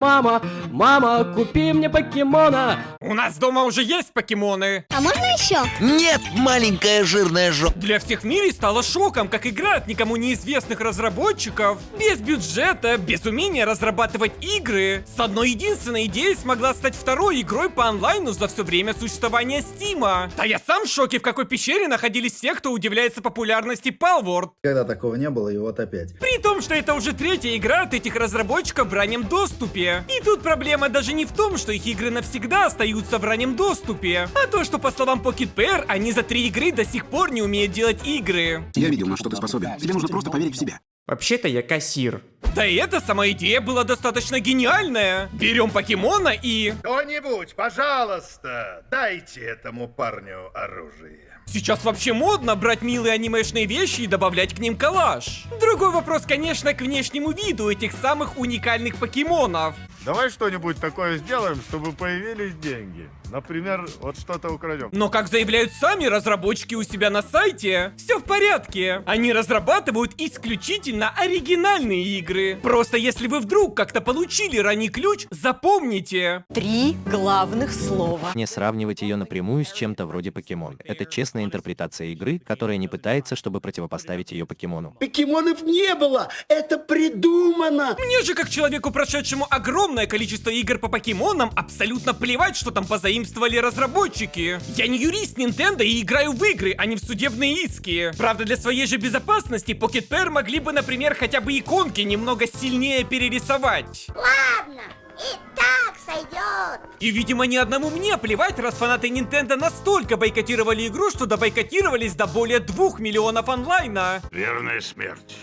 Мама, мама, купи мне покемона. У нас дома уже есть покемоны. А можно еще? Нет, маленькая жирная жопа. Для всех в мире стало шоком, как игра от никому неизвестных разработчиков, без бюджета, без умения разрабатывать игры, с одной единственной идеей смогла стать второй игрой по онлайну за все время существования Стима. Да я сам в шоке, в какой пещере находились все, кто удивляется популярности Palworld. Когда такого не было, и вот опять. При том, что это уже третья игра от этих разработчиков в раннем доступе. И тут проблема даже не в том, что их игры навсегда остаются в раннем доступе, а то, что по словам Pocket Pair, они за 3 игры до сих пор не умеют делать игры. Я видел, на что ты способен. Тебе нужно просто поверить в себя. Вообще-то я кассир. Да и эта сама идея была достаточно гениальная. Берем покемона и... Кто-нибудь, пожалуйста, дайте этому парню оружие. Сейчас вообще модно брать милые анимешные вещи и добавлять к ним коллаж. Другой вопрос, конечно, к внешнему виду этих самых уникальных покемонов. Давай что-нибудь такое сделаем, чтобы появились деньги. Например, вот что-то украдем. Но, как заявляют сами разработчики у себя на сайте, все в порядке. Они разрабатывают исключительно оригинальные игры. Просто если вы вдруг как-то получили ранний ключ, запомните. 3 главных слова. Не сравнивать ее напрямую с чем-то вроде покемон. Это честная интерпретация игры, которая не пытается, чтобы противопоставить ее покемону. Покемонов не было! Это придумано! Мне же, как человеку, прошедшему огромное количество игр по покемонам, абсолютно плевать, что там позаимствовали разработчики. Я не юрист Nintendo и играю в игры, а не в судебные иски. Правда, для своей же безопасности Pocket Pair могли бы, например, хотя бы иконки немного сильнее перерисовать. Ладно, и так сойдет. И, видимо, ни одному мне плевать, раз фанаты Nintendo настолько бойкотировали игру, что добойкотировались до более 2 миллионов онлайна. Верная смерть.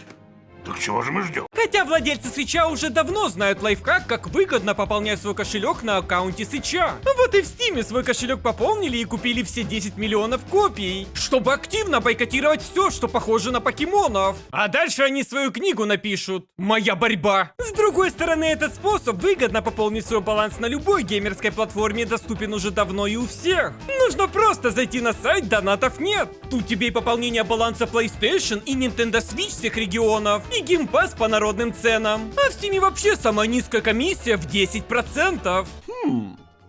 Так чего же мы ждем? Хотя владельцы Свитча уже давно знают лайфхак, как выгодно пополнять свой кошелек на аккаунте Свитча. Вот и в Стиме свой кошелек пополнили и купили все 10 миллионов копий, чтобы активно бойкотировать все, что похоже на покемонов. А дальше они свою книгу напишут. Моя борьба. С другой стороны, этот способ выгодно пополнить свой баланс на любой геймерской платформе доступен уже давно и у всех. Нужно просто зайти на сайт, донатов нет. Тут тебе и пополнение баланса PlayStation и Nintendo Switch всех регионов, и геймпасс по народным ценам. А в Стиме вообще самая низкая комиссия в 10%.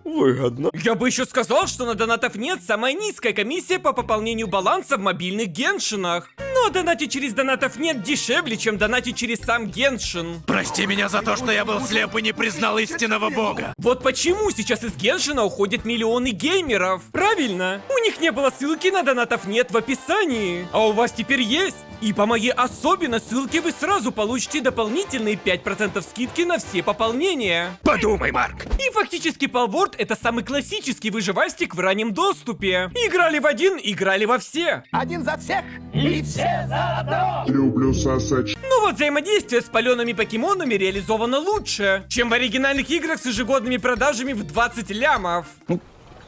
Выгодно. Я бы еще сказал, что на донатов нет самая низкая комиссия по пополнению баланса в мобильных геншинах. Но донатить через донатов нет дешевле, чем донатить через сам геншин. Прости меня за то, что я был слеп и не признал истинного бога. Вот почему сейчас из геншина уходят миллионы геймеров. Правильно, у них не было ссылки на донатов нет в описании. А у вас теперь есть. И по моей особенной ссылке вы сразу получите дополнительные 5% скидки на все пополнения. Подумай, Марк. И фактически Palworld это самый классический выживастик в раннем доступе. Играли в один, играли во все. Один за всех и все за одного! Люблю сосать. Но вот взаимодействие с палеными покемонами реализовано лучше, чем в оригинальных играх с ежегодными продажами в 20 лямов.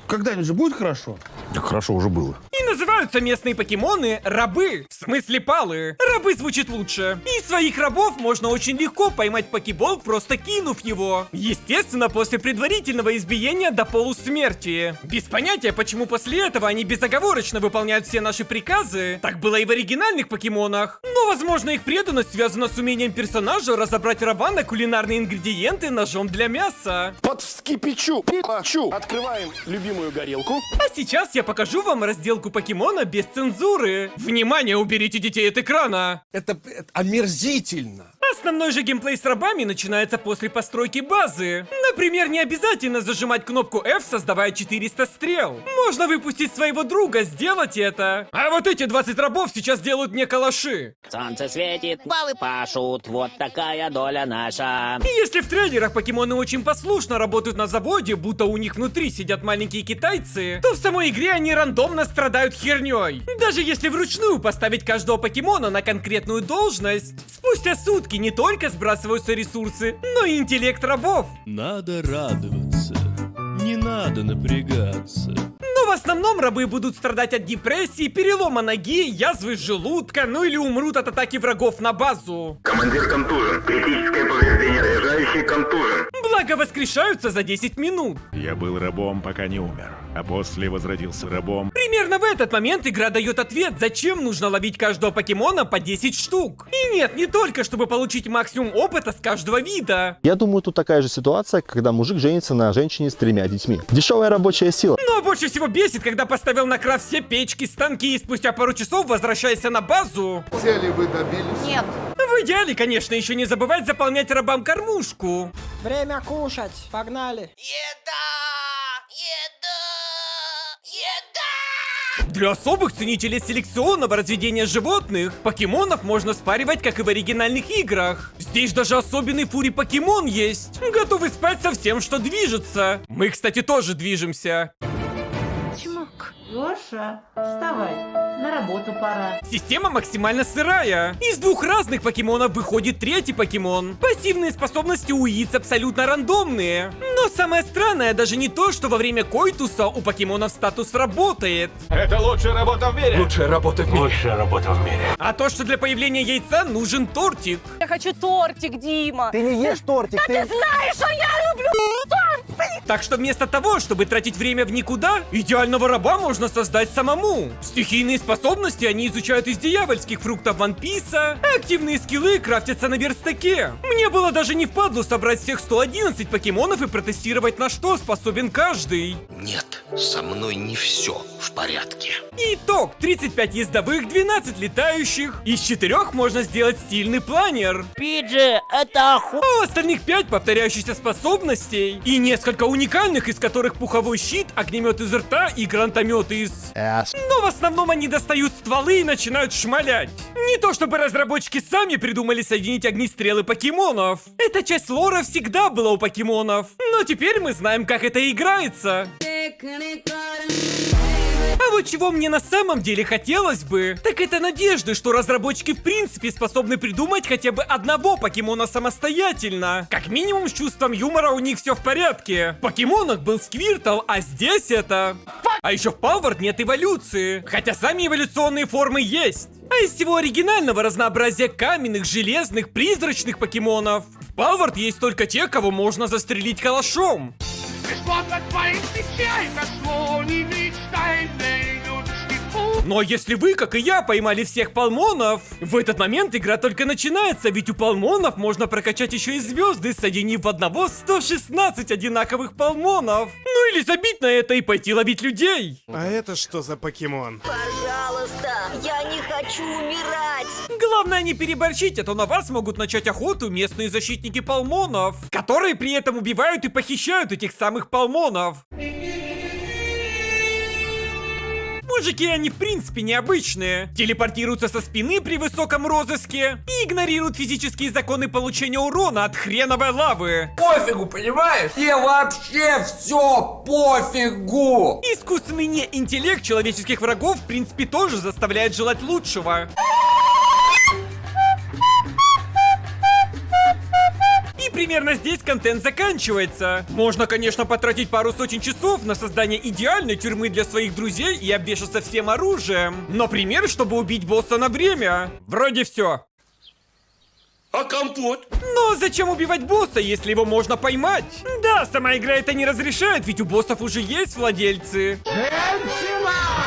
Когда-нибудь же будет хорошо? Так хорошо уже было. И называются местные покемоны рабы, в смысле палы. Рабы звучит лучше. И своих рабов можно очень легко поймать в покебол, просто кинув его. Естественно, после предварительного избиения до полусмерти. Без понятия, почему после этого они безоговорочно выполняют все наши приказы. Так было и в оригинальных покемонах. Но, возможно, их преданность связана с умением персонажа разобрать раба на кулинарные ингредиенты ножом для мяса. Под вскипячу, пикачу. Открываем любимую горелку. А сейчас я покажу вам разделку покемона без цензуры. Внимание, уберите детей от экрана. Это омерзительно. Основной же геймплей с рабами начинается после постройки базы. Например, не обязательно зажимать кнопку F, создавая 400 стрел. Можно выпустить своего друга, сделать это. А вот эти 20 рабов сейчас делают мне калаши. Солнце светит, баллы пашут, вот такая доля наша. И если в трейлерах покемоны очень послушно работают на заводе, будто у них внутри сидят маленькие китайцы, то в самой игре они рандомно страдают херней. Даже если вручную поставить каждого покемона на конкретную должность, спустя сутки не только сбрасываются ресурсы, но и интеллект рабов. Надо радоваться, не надо напрягаться. Но в основном рабы будут страдать от депрессии, перелома ноги, язвы желудка, ну или умрут от атаки врагов на базу. Командир контужен. Критическое повреждение заряжающий контужен. Благо Благо воскрешаются за 10 минут. Я был рабом, пока не умер, а после возродился рабом. Примерно в этот момент игра дает ответ, зачем нужно ловить каждого покемона по 10 штук. И нет, не только чтобы получить максимум опыта с каждого вида. Я думаю, тут такая же ситуация, когда мужик женится на женщине с 3 детьми. Дешевая рабочая сила. Но больше всего бесит, когда поставил на крафт все печки, станки и спустя пару часов возвращайся на базу. Цели вы добились? Нет. В идеале, конечно, еще не забывать заполнять рабам кормушку. Время кушать. Погнали. Для особых ценителей селекционного разведения животных, покемонов можно спаривать, как и в оригинальных играх. Здесь даже особенный фури-покемон есть. Готовы спать со всем, что движется. Мы, кстати, тоже движемся. Чмок. Гоша, вставай. На работу пора. Система максимально сырая. Из 2 разных покемонов выходит 3-й покемон. Пассивные способности у яиц абсолютно рандомные. Но самое странное даже не то, что во время коитуса у покемонов статус работает. Это лучшая работа в мире! Лучшая работа в мире. А то, что для появления яйца нужен тортик. Я хочу тортик, Дима. Ты не ешь тортик, ты... Знаешь, что я люблю торт! Так что вместо того, чтобы тратить время в никуда, идеального раба можно создать самому. Стихийные способности они изучают из дьявольских фруктов One Piece, а активные скиллы крафтятся на верстаке. Мне было даже не впадлу собрать всех 111 покемонов и протестировать, на что способен каждый. Нет, со мной не все в порядке. Итог: 35 ездовых, 12 летающих. Из 4 можно сделать стильный планер. Пиджи, это А у остальных 5 повторяющихся способностей. И несколько уникальных, из которых пуховой щит, огнемет из рта и гранатомет из... Но в основном они достают стволы и начинают шмалять. Не то чтобы разработчики сами придумали соединить огнестрелы покемонов. Эта часть лора всегда была у покемонов. Но теперь мы знаем, как это играется. А вот чего мне на самом деле хотелось бы, так это надежды, что разработчики в принципе способны придумать хотя бы одного покемона самостоятельно. Как минимум с чувством юмора у них все в порядке. В покемонах был Сквиртл, а здесь это... А еще в Палворд нет эволюции, хотя сами эволюционные формы есть. А из всего оригинального разнообразия каменных, железных, призрачных покемонов, в Палворд есть только те, кого можно застрелить калашом. Но если вы, как и я, поймали всех палмонов, в этот момент игра только начинается, ведь у палмонов можно прокачать еще и звезды, соединив в одного 116 одинаковых палмонов. Ну или забить на это и пойти ловить людей. А это что за покемон? Пожалуйста, я не хочу умирать. Главное не переборщить, а то на вас могут начать охоту местные защитники палмонов, которые при этом убивают и похищают этих самых палмонов. Мужики, они в принципе необычные. Телепортируются со спины при высоком розыске и игнорируют физические законы получения урона от хреновой лавы. Пофигу, понимаешь? Тебе вообще все пофигу! Искусственный неинтеллект человеческих врагов в принципе тоже заставляет желать лучшего. И примерно здесь контент заканчивается. Можно, конечно, потратить пару сотен часов на создание идеальной тюрьмы для своих друзей и обвешаться всем оружием. Например, чтобы убить босса на время. Вроде все. А компот? Но зачем убивать босса, если его можно поймать? Да, сама игра это не разрешает, ведь у боссов уже есть владельцы.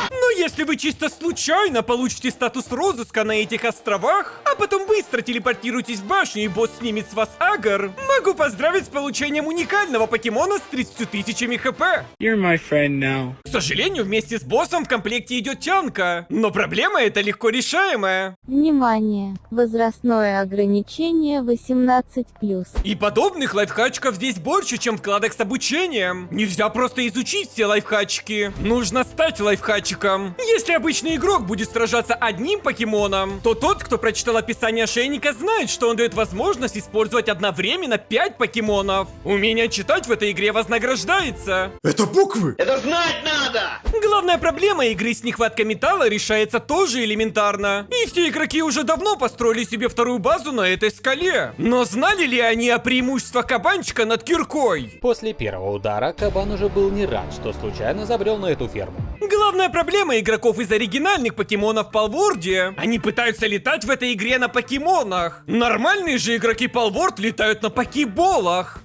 Но если вы чисто случайно получите статус розыска на этих островах, а потом быстро телепортируетесь в башню и босс снимет с вас агр, могу поздравить с получением уникального покемона с 30 тысячами хп. You're my friend now. К сожалению, вместе с боссом в комплекте идет тянка, но проблема эта легко решаемая. Внимание! Возрастное ограничение 18+. И подобных лайфхачков здесь больше, чем вкладок с обучением. Нельзя просто изучить все лайфхачки. Нужно стать лайфхачиком. Если обычный игрок будет сражаться одним покемоном, то тот, кто прочитал описание ошейника, знает, что он дает возможность использовать одновременно 5 покемонов. Умение читать в этой игре вознаграждается. Это буквы? Это знать надо! Главная проблема игры с нехваткой металла решается тоже элементарно. И все игроки уже давно построили себе вторую базу на этой скале. Но знали ли они о преимуществах кабанчика над киркой? После первого удара кабан уже был не рад, что случайно забрел на эту ферму. Главная проблема игроков из оригинальных покемонов в Палворде — они пытаются летать в этой игре на покемонах. Нормальные же игроки Палворд летают на покеболах.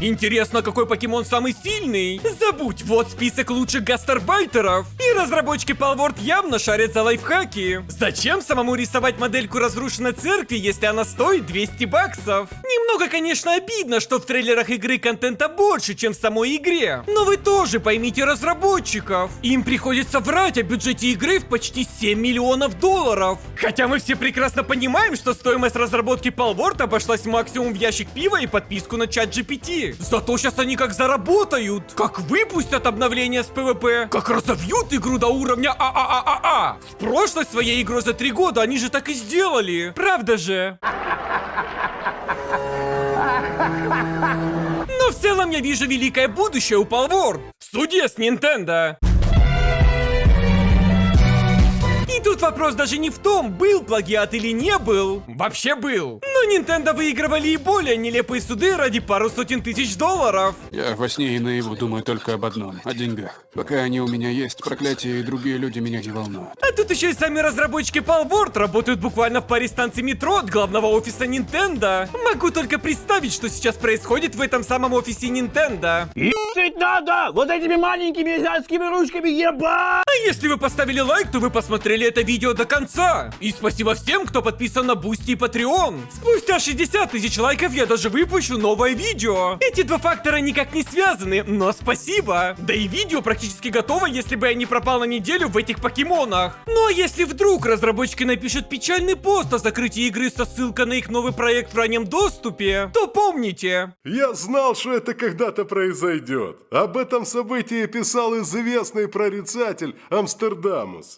Интересно, какой покемон самый сильный? Забудь, вот список лучших гастарбайтеров. И разработчики Palworld явно шарят за лайфхаки. Зачем самому рисовать модельку разрушенной церкви, если она стоит 200 баксов? Немного, конечно, обидно, что в трейлерах игры контента больше, чем в самой игре. Но вы тоже поймите разработчиков. Им приходится врать о бюджете игры в почти 7 миллионов долларов. Хотя мы все прекрасно понимаем, что стоимость разработки Palworld обошлась максимум в ящик пива и подписку на чат GPT. Зато сейчас они как заработают. Как выпустят обновление с PvP. Как разовьют игру до уровня ААААА. С прошлой своей игрой за 3 года они же так и сделали. Правда же? Но в целом я вижу великое будущее у Palworld. В суде с Nintendo. И тут вопрос даже не в том, был плагиат или не был. Вообще был. Но Nintendo выигрывали и более нелепые суды ради пару сотен тысяч долларов. Я во сне и наяву думаю только об одном, о деньгах. Пока они у меня есть, проклятие и другие люди меня не волнуют. А тут еще и сами разработчики Palworld работают буквально в паре станций метро от главного офиса Nintendo. Могу только представить, что сейчас происходит в этом самом офисе Nintendo. Ебать надо! Вот этими маленькими азиатскими ручками ебать! А если вы поставили лайк, то вы посмотрели это видео до конца. И спасибо всем, кто подписан на Boosty и Patreon. Спустя 60 тысяч лайков я даже выпущу новое видео. Эти два фактора никак не связаны, но спасибо. Да и видео практически готово, если бы я не пропал на неделю в этих покемонах. Ну а если вдруг разработчики напишут печальный пост о закрытии игры со ссылкой на их новый проект в раннем доступе, то помните. Я знал, что это когда-то произойдет. Об этом событии писал известный прорицатель Амстердамус.